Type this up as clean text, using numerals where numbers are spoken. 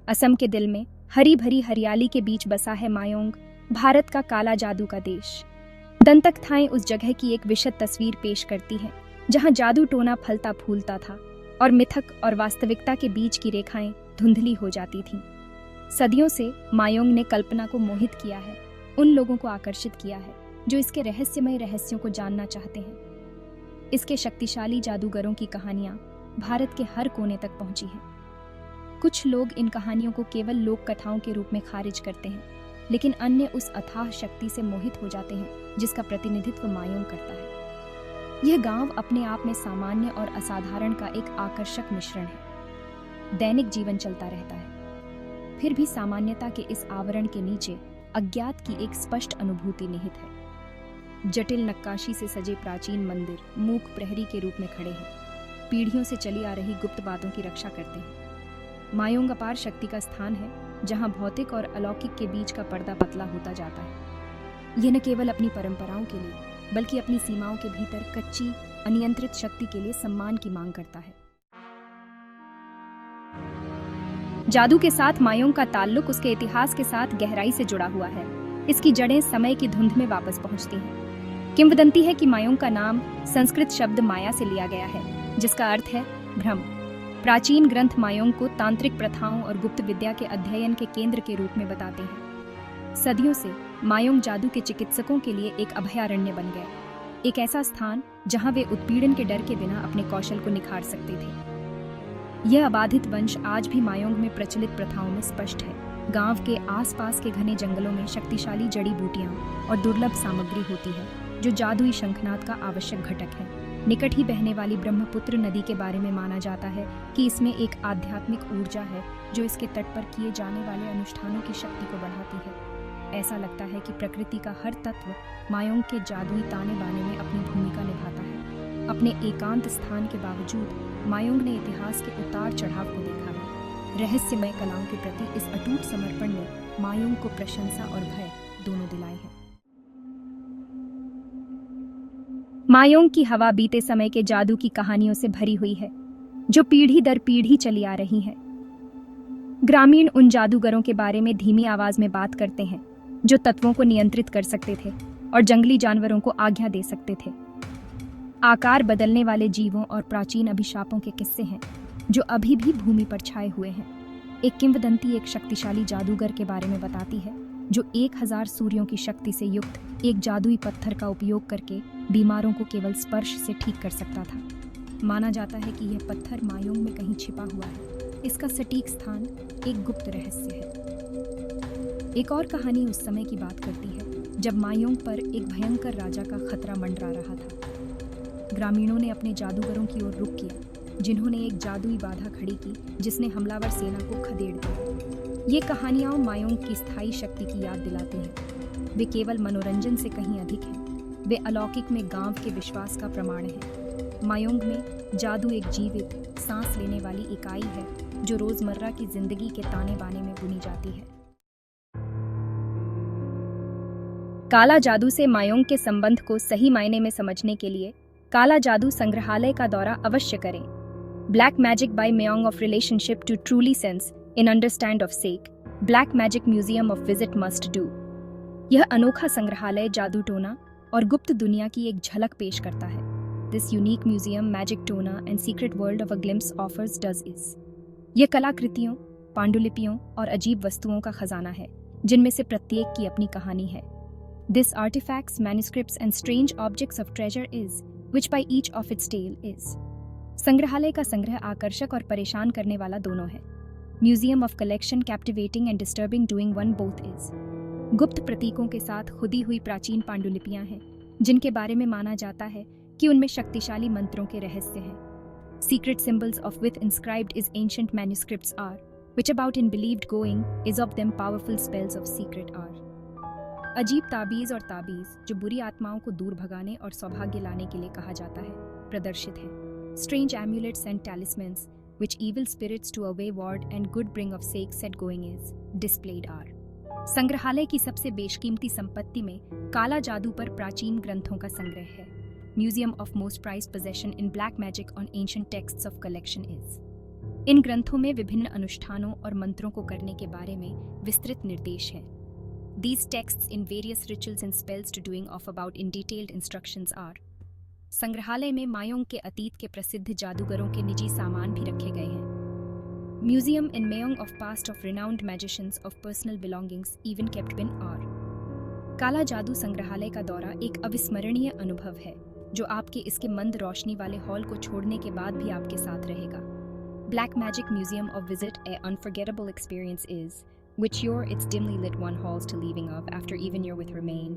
असम के दिल में हरी भरी हरियाली के बीच बसा है मायोंग, भारत का काला जादू का देश। दंतकथाएं उस जगह की एक विशद तस्वीर पेश करती हैं, जहां जादू टोना फलता फूलता था और मिथक और वास्तविकता के बीच की रेखाएं धुंधली हो जाती थीं। सदियों से मायोंग ने कल्पना को मोहित किया है, उन लोगों को आकर्षित किया है जो इसके रहस्यमय रहस्यों को जानना चाहते हैं। इसके शक्तिशाली जादूगरों की कहानियां भारत के हर कोने तक पहुंची हैं। कुछ लोग इन कहानियों को केवल लोक कथाओं के रूप में खारिज करते हैं, लेकिन अन्य उस अथाह शक्ति से मोहित हो जाते हैं जिसका प्रतिनिधित्व मायोंग करता है। यह गांव अपने आप में सामान्य और असाधारण का एक आकर्षक मिश्रण है। दैनिक जीवन चलता रहता है, फिर भी सामान्यता के इस आवरण के नीचे अज्ञात की एक स्पष्ट अनुभूति निहित है। जटिल नक्काशी से सजे प्राचीन मंदिर मूक प्रहरी के रूप में खड़े हैं, पीढ़ियों से चली आ रही गुप्त बातों की रक्षा करते हैं। मायोंग अपार शक्ति का स्थान है, जहां भौतिक और अलौकिक के बीच का पर्दा पतला होता जाता है। यह न केवल अपनी परंपराओं के लिए, बल्कि अपनी सीमाओं के भीतर कच्ची अनियंत्रित शक्ति के लिए सम्मान की मांग करता है। जादू के साथ मायोंग का ताल्लुक उसके इतिहास के साथ गहराई से जुड़ा हुआ है। इसकी जड़ें समय की धुंध में वापस पहुंचती हैं। किंवदंती है कि मायोंग का नाम संस्कृत शब्द माया से लिया गया है, जिसका अर्थ है भ्रम। प्राचीन ग्रंथ मायोंग को तांत्रिक प्रथाओं और गुप्त विद्या के अध्ययन के केंद्र के रूप में बताते हैं। सदियों से मायोंग जादू के चिकित्सकों के लिए एक अभयारण्य बन गया, एक ऐसा स्थान जहां वे उत्पीड़न के डर के बिना अपने कौशल को निखार सकते थे। यह अबाधित वंश आज भी मायोंग में प्रचलित प्रथाओं में स्पष्ट है। गांव के आसपास के घने जंगलों में शक्तिशाली जड़ी बूटियां और दुर्लभ सामग्री होती है, जो जादुई शंखनाद का आवश्यक घटक है। निकट ही बहने वाली ब्रह्मपुत्र नदी के बारे में माना जाता है कि इसमें एक आध्यात्मिक ऊर्जा है जो इसके तट पर किए जाने वाले अनुष्ठानों की शक्ति को बढ़ाती है। ऐसा लगता है कि प्रकृति का हर तत्व मायोंग के जादुई ताने बाने में अपनी भूमिका निभाता है। अपने एकांत स्थान के बावजूद मायोंग ने इतिहास के उतार चढ़ाव को देखा है। रहस्यमय कलाओं के प्रति इस अटूट समर्पण ने मायोंग को प्रशंसा और भय दोनों दिलाए हैं। मायोंग की हवा बीते समय के जादू की कहानियों से भरी हुई है, जो पीढ़ी दर पीढ़ी चली आ रही हैं। ग्रामीण उन जादूगरों के बारे में धीमी आवाज में बात करते हैं, जो तत्वों को नियंत्रित कर सकते थे और जंगली जानवरों को आज्ञा दे सकते थे। आकार बदलने वाले जीवों और प्राचीन अभिशापों के किस्से हैं, जो अभी भी भूमि पर छाए हुए हैं। एक किंवदंती एक शक्तिशाली जादूगर के बारे में बताती है, जो 1000 सूर्यों की शक्ति से युक्त एक जादुई पत्थर का उपयोग करके बीमारों को केवल स्पर्श से ठीक कर सकता था। माना जाता है कि यह पत्थर मायोंग में कहीं छिपा हुआ है। इसका सटीक स्थान एक गुप्त रहस्य है। एक और कहानी उस समय की बात करती है, जब मायोंग पर एक भयंकर राजा का खतरा मंडरा रहा था। ग्रामीणों ने अपने जादूगरों की ओर रुख किया, जिन्होंने एक जादुई बाधा खड़ी की, जिसने हमलावर सेना को खदेड़ दिया। ये कहानियां मायोंग की स्थायी शक्ति की याद दिलाती हैं। वे केवल मनोरंजन से कहीं अधिक हैं। वे अलौकिक में गांव के विश्वास का प्रमाण है। मायोंग में जादू एक जीवित, सांस लेने वाली इकाई है, जो रोजमर्रा की जिंदगी के ताने बाने में बुनी जाती है। काला जादू से मायोंग के संबंध को सही मायने में समझने के लिए काला जादू संग्रहालय का दौरा अवश्य करें। Black magic by Mayong of relationship to truly sense in understand of sake, black magic museum of visit must do. यह अनोखा संग्रहालय जादू टोना और गुप्त दुनिया की एक झलक पेश करता है। दिस यूनिक म्यूजियम मैजिक टोना and secret world of a glimpse offers does is. यह कलाकृतियों, पांडुलिपियों और अजीब वस्तुओं का खजाना है, जिनमें से प्रत्येक की अपनी कहानी है। This artefacts, manuscripts and strange objects of treasure is, which by each of its tale is. संग्रहालय का संग्रह आकर्षक और परेशान करने वाला दोनों है। Museum of collection captivating and disturbing, doing one both is. गुप्त प्रतीकों के साथ खुदी हुई प्राचीन पांडुलिपियां हैं, जिनके बारे में माना जाता है कि उनमें शक्तिशाली मंत्रों के रहस्य हैं। Secret symbols of with inscribed is ancient manuscripts are, which about in believed going is of them powerful spells of secret are। अजीब ताबीज और ताबीज, जो बुरी आत्माओं को दूर भगाने और सौभाग्य लाने के लिए कहा जाता है, प्रदर्शित हैं। Strange amulets and talismans which evil spirits to away ward and good bring of sake set going is displayed are। संग्रहालय की सबसे बेशकीमती संपत्ति में काला जादू पर प्राचीन ग्रंथों का संग्रह है। Museum of most prized possession in black magic on ancient texts of collection is. इन ग्रंथों में विभिन्न अनुष्ठानों और मंत्रों को करने के बारे में विस्तृत निर्देश हैं। These texts in various rituals and spells to doing of about in detailed instructions are। संग्रहालय में मायोंग के अतीत के प्रसिद्ध जादूगरों के निजी सामान भी रखे गए हैं। Museum in Mayong of past of renowned magicians of personal belongings even kept bin are। काला जादू संग्रहालय का दौरा एक अविस्मरणीय अनुभव है जो आपके इसके मंद रोशनी वाले हॉल को छोड़ने के बाद भी आपके साथ रहेगा। Black Magic Museum of Visit a unforgettable experience is, which your its dimly lit one halls to leaving of after even your with remain।